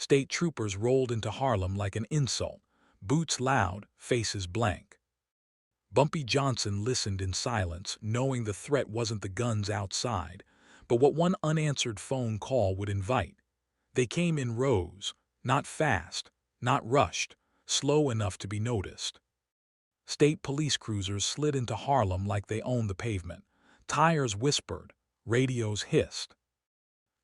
State troopers rolled into Harlem like an insult, boots loud, faces blank. Bumpy Johnson listened in silence, knowing the threat wasn't the guns outside, but what one unanswered phone call would invite. They came in rows, not fast, not rushed, slow enough to be noticed. State police cruisers slid into Harlem like they owned the pavement. Tires whispered, radios hissed.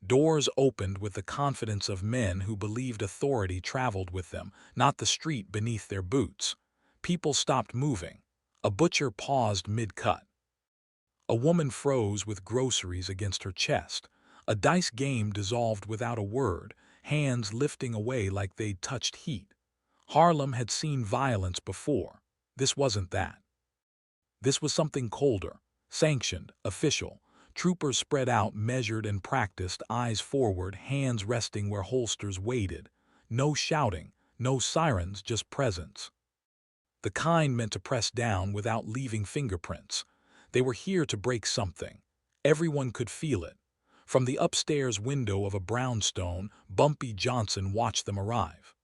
Doors opened with the confidence of men who believed authority traveled with them, not the street beneath their boots. People stopped moving. A butcher paused mid-cut. A woman froze with groceries against her chest. A dice game dissolved without a word, hands lifting away like they'd touched heat. Harlem had seen violence before. This wasn't that. This was something colder, sanctioned, official. Troopers spread out, measured and practiced, eyes forward, hands resting where holsters waited. No shouting, no sirens, just presence. The kind meant to press down without leaving fingerprints. They were here to break something. Everyone could feel it. From the upstairs window of a brownstone, Bumpy Johnson watched them arrive.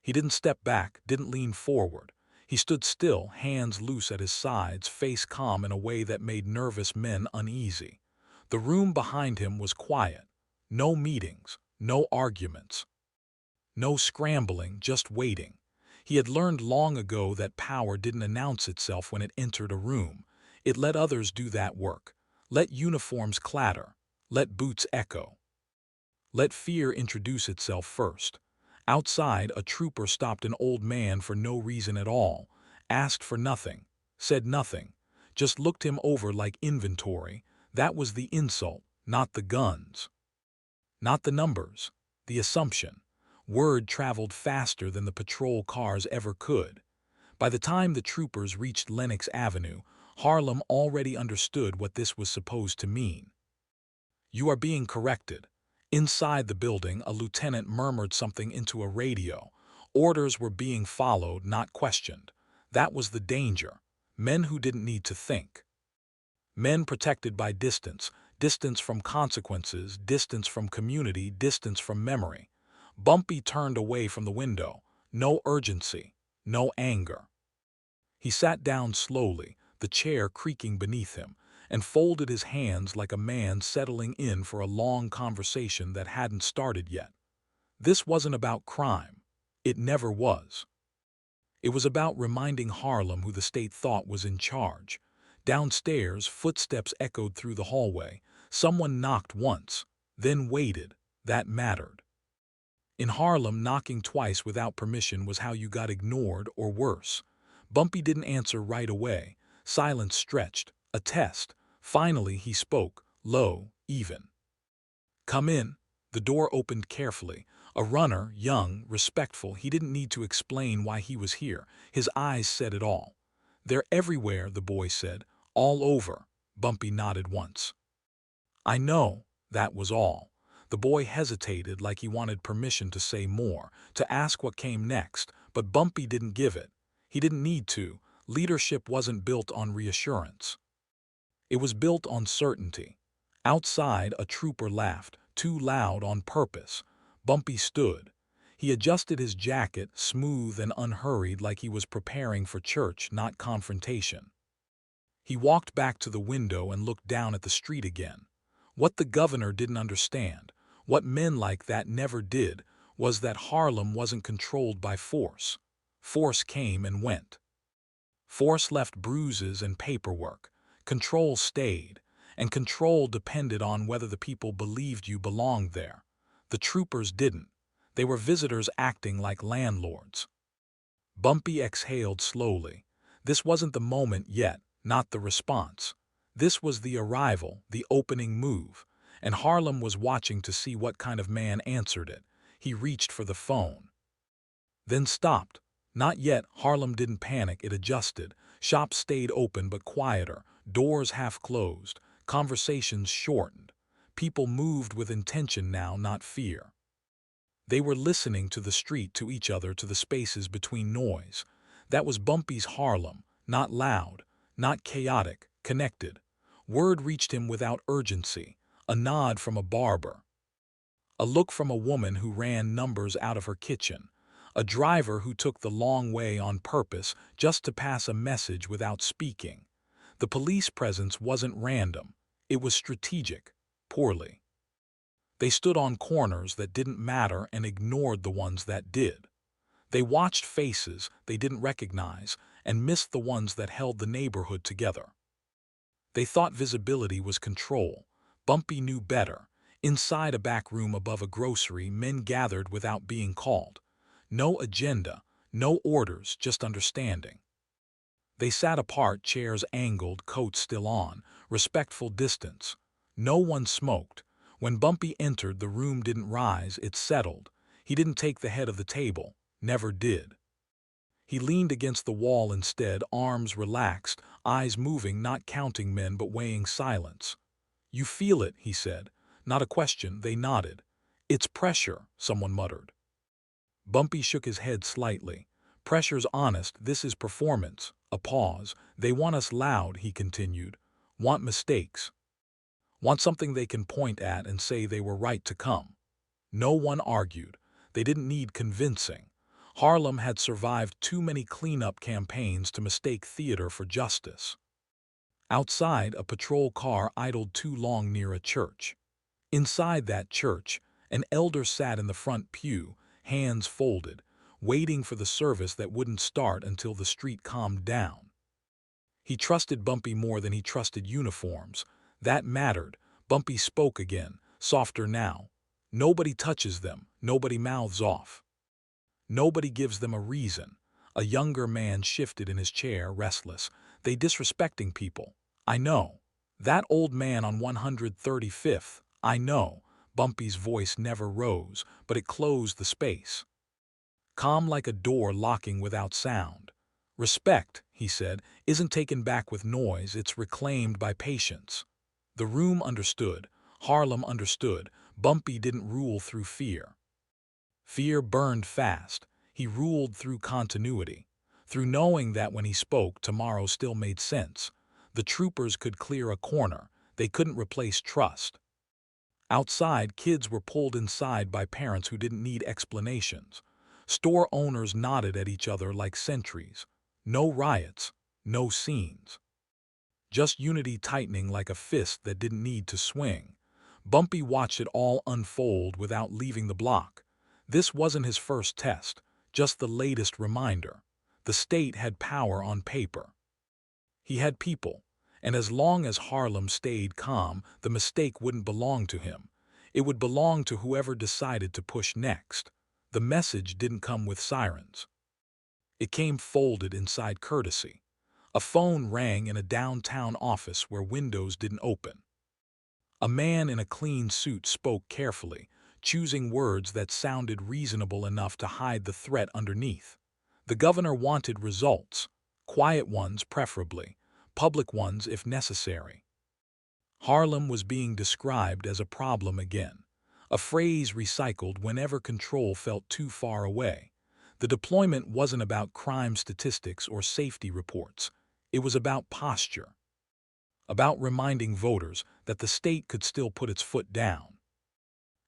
He didn't step back, didn't lean forward. He stood still, hands loose at his sides, face calm in a way that made nervous men uneasy. The room behind him was quiet. No meetings, no arguments, no scrambling, just waiting. He had learned long ago that power didn't announce itself when it entered a room. It let others do that work. Let uniforms clatter. Let boots echo. Let fear introduce itself first. Outside, a trooper stopped an old man for no reason at all, asked for nothing, said nothing, just looked him over like inventory. That was the insult, not the guns. Not the numbers, the assumption. Word traveled faster than the patrol cars ever could. By the time the troopers reached Lenox Avenue, Harlem already understood what this was supposed to mean. "You are being corrected." Inside the building, a lieutenant murmured something into a radio. Orders were being followed, not questioned. That was the danger. Men who didn't need to think. Men protected by distance, distance from consequences, distance from community, distance from memory. Bumpy turned away from the window. No urgency, no anger. He sat down slowly, the chair creaking beneath him, and folded his hands like a man settling in for a long conversation that hadn't started yet. This wasn't about crime. It never was. It was about reminding Harlem who the state thought was in charge. Downstairs, footsteps echoed through the hallway. Someone knocked once, then waited. That mattered. In Harlem, knocking twice without permission was how you got ignored or worse. Bumpy didn't answer right away. Silence stretched. A test. Finally, he spoke, low, even. "Come in." The door opened carefully. A runner, young, respectful, he didn't need to explain why he was here. His eyes said it all. "They're everywhere," the boy said. "All over." Bumpy nodded once. "I know." That was all. The boy hesitated like he wanted permission to say more, to ask what came next, but Bumpy didn't give it. He didn't need to. Leadership wasn't built on reassurance. It was built on certainty. Outside, a trooper laughed, too loud on purpose. Bumpy stood. He adjusted his jacket, smooth and unhurried, like he was preparing for church, not confrontation. He walked back to the window and looked down at the street again. What the governor didn't understand, what men like that never did, was that Harlem wasn't controlled by force. Force came and went. Force left bruises and paperwork. Control stayed, and control depended on whether the people believed you belonged there. The troopers didn't. They were visitors acting like landlords. Bumpy exhaled slowly. This wasn't the moment yet, not the response. This was the arrival, the opening move, and Harlem was watching to see what kind of man answered it. He reached for the phone. Then stopped. Not yet. Harlem didn't panic, it adjusted. Shops stayed open but quieter, doors half closed, conversations shortened. People moved with intention now, not fear. They were listening to the street, to each other, to the spaces between noise. That was Bumpy's Harlem, not loud, not chaotic, connected. Word reached him without urgency, a nod from a barber, A look from a woman who ran numbers out of her kitchen. A driver who took the long way on purpose just to pass a message without speaking. The police presence wasn't random. It was strategic. Poorly. They stood on corners that didn't matter and ignored the ones that did. They watched faces they didn't recognize and missed the ones that held the neighborhood together. They thought visibility was control. Bumpy knew better. Inside a back room above a grocery, men gathered without being called. No agenda, no orders, just understanding. They sat apart, chairs angled, coats still on, respectful distance. No one smoked. When Bumpy entered, the room didn't rise, it settled. He didn't take the head of the table, never did. He leaned against the wall instead, arms relaxed, eyes moving, not counting men but weighing silence. "You feel it," he said. Not a question, they nodded. "It's pressure," someone muttered. Bumpy shook his head slightly. "Pressure's honest, this is performance." A pause. "They want us loud," he continued. "Want mistakes. Want something they can point at and say they were right to come." No one argued. They didn't need convincing. Harlem had survived too many cleanup campaigns to mistake theater for justice. Outside, a patrol car idled too long near a church. Inside that church, an elder sat in the front pew, hands folded, waiting for the service that wouldn't start until the street calmed down. He trusted Bumpy more than he trusted uniforms. That mattered. Bumpy spoke again, softer now. "Nobody touches them, nobody mouths off. Nobody gives them a reason." A younger man shifted in his chair, restless. "They disrespecting people. I know. That old man on 135th, I know." Bumpy's voice never rose, but it closed the space. Calm like a door locking without sound. "Respect," he said, "isn't taken back with noise, it's reclaimed by patience." The room understood. Harlem understood. Bumpy didn't rule through fear. Fear burned fast. He ruled through continuity, through knowing that when he spoke, tomorrow still made sense. The troopers could clear a corner. They couldn't replace trust. Outside, kids were pulled inside by parents who didn't need explanations. Store owners nodded at each other like sentries. No riots, no scenes. Just unity tightening like a fist that didn't need to swing. Bumpy watched it all unfold without leaving the block. This wasn't his first test, just the latest reminder. The state had power on paper. He had people, and as long as Harlem stayed calm, the mistake wouldn't belong to him. It would belong to whoever decided to push next. The message didn't come with sirens. It came folded inside courtesy. A phone rang in a downtown office where windows didn't open. A man in a clean suit spoke carefully, choosing words that sounded reasonable enough to hide the threat underneath. The governor wanted results, quiet ones preferably, public ones if necessary. Harlem was being described as a problem again, a phrase recycled whenever control felt too far away. The deployment wasn't about crime statistics or safety reports. It was about posture, about reminding voters that the state could still put its foot down.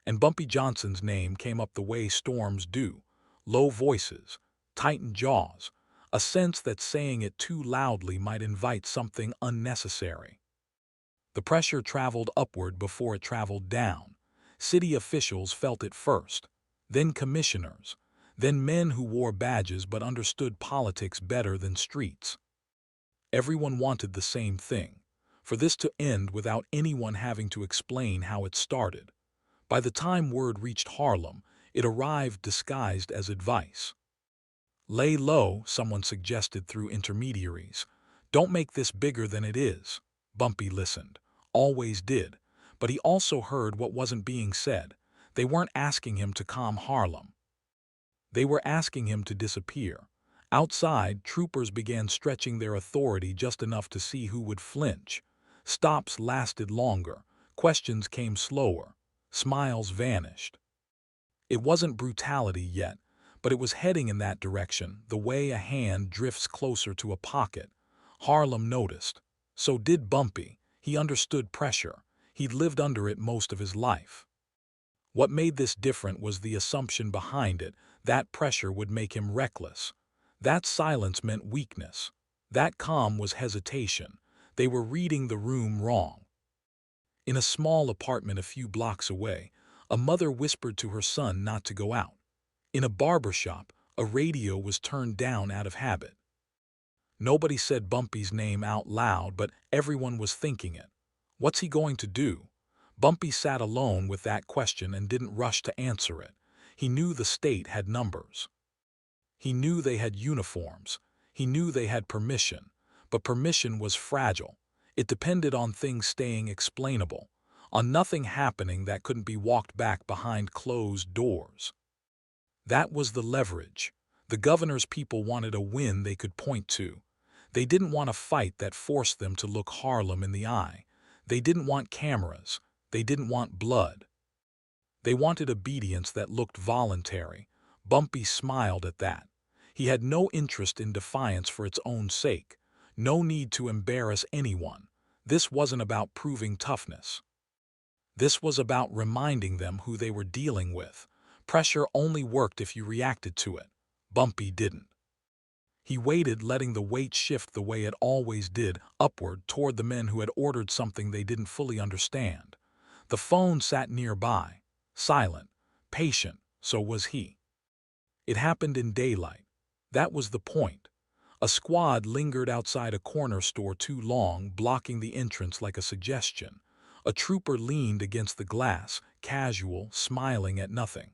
And Bumpy Johnson's name came up the way storms do, low voices, tightened jaws, a sense that saying it too loudly might invite something unnecessary. The pressure traveled upward before it traveled down. City officials felt it first, then commissioners, then men who wore badges but understood politics better than streets. Everyone wanted the same thing, for this to end without anyone having to explain how it started. By the time word reached Harlem, it arrived disguised as advice. "Lay low," someone suggested through intermediaries. "Don't make this bigger than it is." Bumpy listened, always did, but he also heard what wasn't being said. They weren't asking him to calm Harlem. They were asking him to disappear. Outside, troopers began stretching their authority just enough to see who would flinch. Stops lasted longer. Questions came slower. Smiles vanished. It wasn't brutality yet, but it was heading in that direction, the way a hand drifts closer to a pocket. Harlem noticed. So did Bumpy. He understood pressure. He'd lived under it most of his life. What made this different was the assumption behind it that pressure would make him reckless. That silence meant weakness. That calm was hesitation. They were reading the room wrong. In a small apartment a few blocks away, a mother whispered to her son not to go out. In a barber shop, a radio was turned down out of habit. Nobody said Bumpy's name out loud, but everyone was thinking it. What's he going to do? Bumpy sat alone with that question and didn't rush to answer it. He knew the state had numbers. He knew they had uniforms. He knew they had permission. But permission was fragile. It depended on things staying explainable, on nothing happening that couldn't be walked back behind closed doors. That was the leverage. The governor's people wanted a win they could point to. They didn't want a fight that forced them to look Harlem in the eye. They didn't want cameras. They didn't want blood. They wanted obedience that looked voluntary. Bumpy smiled at that. He had no interest in defiance for its own sake. No need to embarrass anyone. This wasn't about proving toughness. This was about reminding them who they were dealing with. Pressure only worked if you reacted to it. Bumpy didn't. He waited, letting the weight shift the way it always did, upward toward the men who had ordered something they didn't fully understand. The phone sat nearby, silent, patient, so was he. It happened in daylight. That was the point. A squad lingered outside a corner store too long, blocking the entrance like a suggestion. A trooper leaned against the glass, casual, smiling at nothing.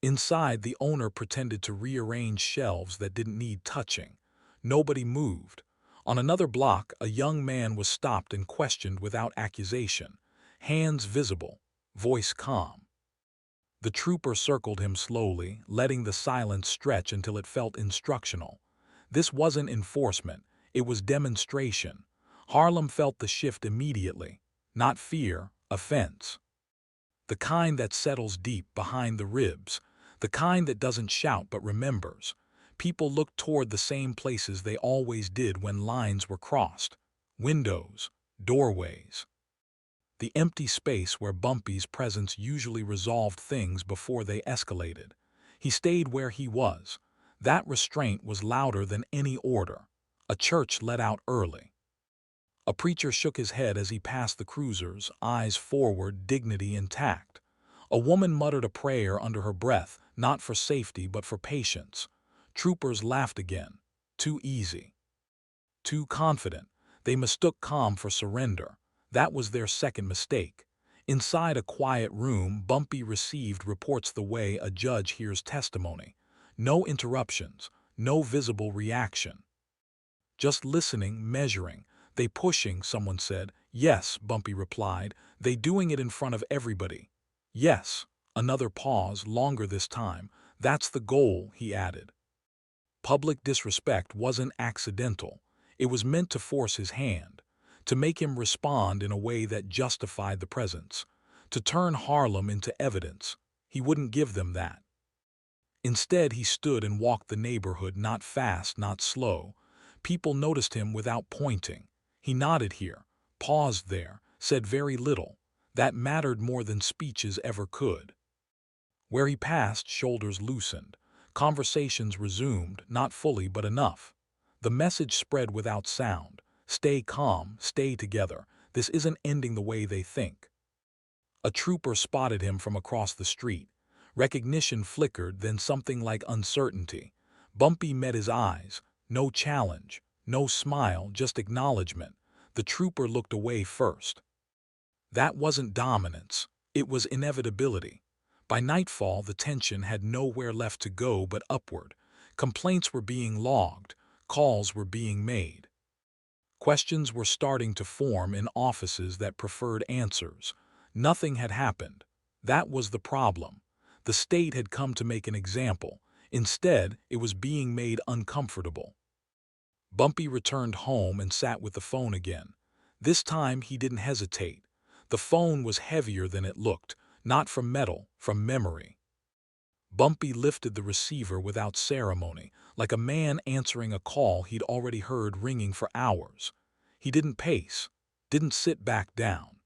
Inside, the owner pretended to rearrange shelves that didn't need touching. Nobody moved. On another block, a young man was stopped and questioned without accusation. Hands visible, voice calm. The trooper circled him slowly, letting the silence stretch until it felt instructional. This wasn't enforcement, it was demonstration. Harlem felt the shift immediately. Not fear, offense. The kind that settles deep behind the ribs. The kind that doesn't shout but remembers. People looked toward the same places they always did when lines were crossed. Windows, doorways. The empty space where Bumpy's presence usually resolved things before they escalated. He stayed where he was. That restraint was louder than any order. A church let out early. A preacher shook his head as he passed the cruisers, eyes forward, dignity intact. A woman muttered a prayer under her breath, not for safety but for patience. Troopers laughed again. Too easy. Too confident. They mistook calm for surrender. That was their second mistake. Inside a quiet room, Bumpy received reports the way a judge hears testimony. No interruptions, no visible reaction. Just listening, measuring. They pushing, someone said. Yes, Bumpy replied. They doing it in front of everybody. Yes. Another pause, longer this time. That's the goal, he added. Public disrespect wasn't accidental. It was meant to force his hand, to make him respond in a way that justified the presence, to turn Harlem into evidence. He wouldn't give them that. Instead, he stood and walked the neighborhood, not fast, not slow. People noticed him without pointing. He nodded here, paused there, said very little. That mattered more than speeches ever could. Where he passed, shoulders loosened. Conversations resumed, not fully but enough. The message spread without sound. Stay calm, stay together. This isn't ending the way they think. A trooper spotted him from across the street. Recognition flickered, then something like uncertainty. Bumpy met his eyes. No challenge, no smile, just acknowledgement. The trooper looked away first. That wasn't dominance. It was inevitability. By nightfall, the tension had nowhere left to go but upward. Complaints were being logged. Calls were being made. Questions were starting to form in offices that preferred answers. Nothing had happened. That was the problem. The state had come to make an example. Instead, it was being made uncomfortable. Bumpy returned home and sat with the phone again. This time, he didn't hesitate. The phone was heavier than it looked, not from metal, from memory. Bumpy lifted the receiver without ceremony, like a man answering a call he'd already heard ringing for hours. He didn't pace, didn't sit back down.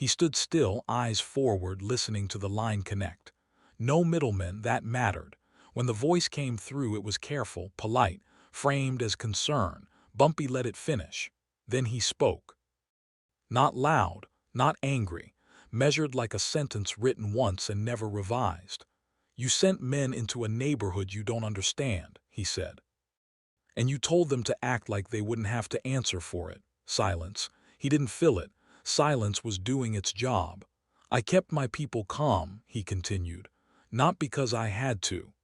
He stood still, eyes forward, listening to the line connect. No middlemen, that mattered. When the voice came through, it was careful, polite, framed as concern. Bumpy let it finish. Then he spoke. Not loud, not angry, measured like a sentence written once and never revised. "You sent men into a neighborhood you don't understand," he said. "And you told them to act like they wouldn't have to answer for it." Silence. He didn't fill it. Silence was doing its job. "I kept my people calm," he continued, "not because I had to.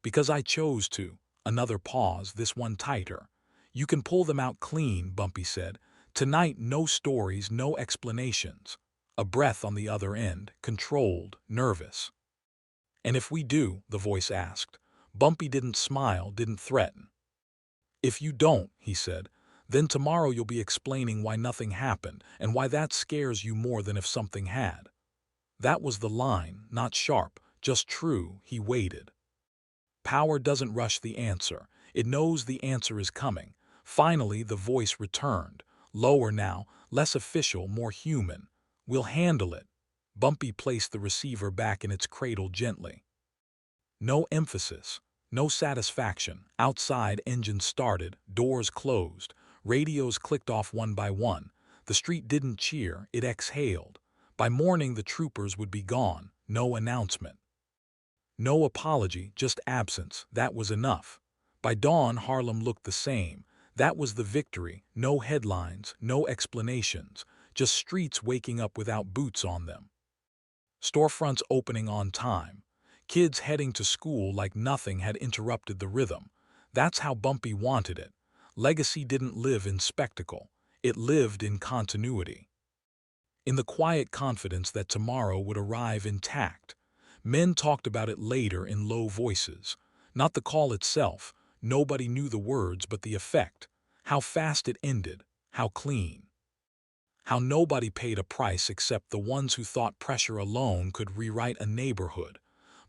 Because I chose to." Another pause, this one tighter. "You can pull them out clean," Bumpy said. "Tonight, no stories, no explanations." A breath on the other end, controlled, nervous. "And if we do?" the voice asked. Bumpy didn't smile, didn't threaten. "If you don't," he said, "then tomorrow you'll be explaining why nothing happened and why that scares you more than if something had." That was the line, not sharp, just true. He waited. Power doesn't rush the answer. It knows the answer is coming. Finally, the voice returned. Lower now, less official, more human. "We'll handle it." Bumpy placed the receiver back in its cradle gently. No emphasis, no satisfaction. Outside, engines started, doors closed, radios clicked off one by one. The street didn't cheer, it exhaled. By morning, the troopers would be gone. No announcement. No apology, just absence. That was enough. By dawn, Harlem looked the same. That was the victory. No headlines, no explanations, just streets waking up without boots on them. Storefronts opening on time. Kids heading to school like nothing had interrupted the rhythm. That's how Bumpy wanted it. Legacy didn't live in spectacle. It lived in continuity. In the quiet confidence that tomorrow would arrive intact. Men talked about it later in low voices. Not the call itself. Nobody knew the words, but the effect. How fast it ended. How clean. How nobody paid a price except the ones who thought pressure alone could rewrite a neighborhood.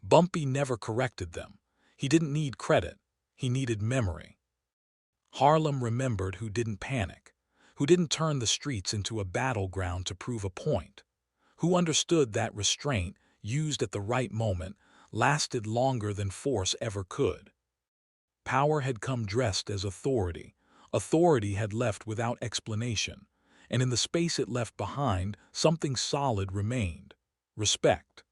Bumpy never corrected them. He didn't need credit. He needed memory. Harlem remembered who didn't panic, who didn't turn the streets into a battleground to prove a point, who understood that restraint, used at the right moment, lasted longer than force ever could. Power had come dressed as authority. Authority had left without explanation. And in the space it left behind, something solid remained. Respect.